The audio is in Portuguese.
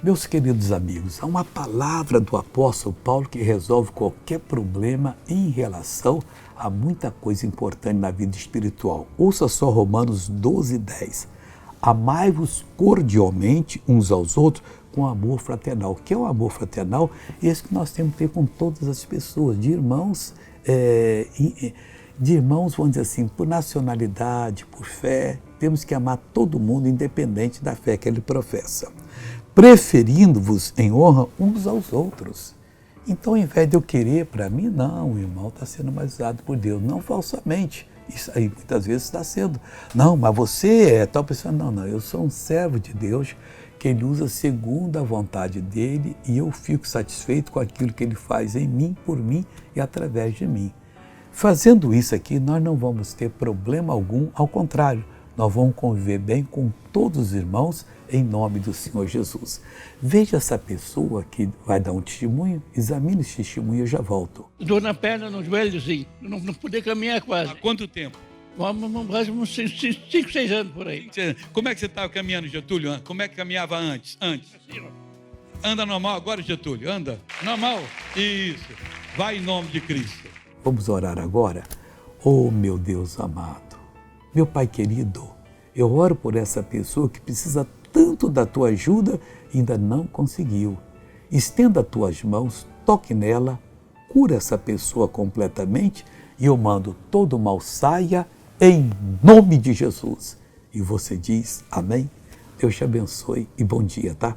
Meus queridos amigos, há uma palavra do apóstolo Paulo que resolve qualquer problema em relação a muita coisa importante na vida espiritual. Ouça só Romanos 12:10. Amai-vos cordialmente uns aos outros com amor fraternal. O que é o amor fraternal? Esse que nós temos que ter com todas as pessoas, de irmãos, vamos dizer assim, por nacionalidade, por fé. Temos que amar todo mundo, independente da fé que ele professa. Preferindo-vos em honra uns aos outros. Então, ao invés de eu querer para mim, não, o irmão está sendo mais usado por Deus, não falsamente. Isso aí muitas vezes está sendo. Não, mas você é tal pessoa. Não, eu sou um servo de Deus que ele usa segundo a vontade dele e eu fico satisfeito com aquilo que ele faz em mim, por mim e através de mim. Fazendo isso aqui, nós não vamos ter problema algum, ao contrário, nós vamos conviver bem com todos os irmãos em nome do Senhor Jesus. Veja essa pessoa que vai dar um testemunho, examine esse testemunho e eu já volto. Dor na perna, no joelho, assim, não poder caminhar quase. Há quanto tempo? Quase uns 5, 6 anos por aí. Como é que você estava caminhando, Getúlio? Como é que caminhava antes? Anda normal agora, Getúlio? Anda normal? Isso. Vai em nome de Cristo. Vamos orar agora? Oh, meu Deus amado, meu Pai querido, eu oro por essa pessoa que precisa tanto da tua ajuda e ainda não conseguiu. Estenda as tuas mãos, toque nela, cura essa pessoa completamente e eu mando todo mal saia em nome de Jesus. E você diz amém? Deus te abençoe e bom dia, tá?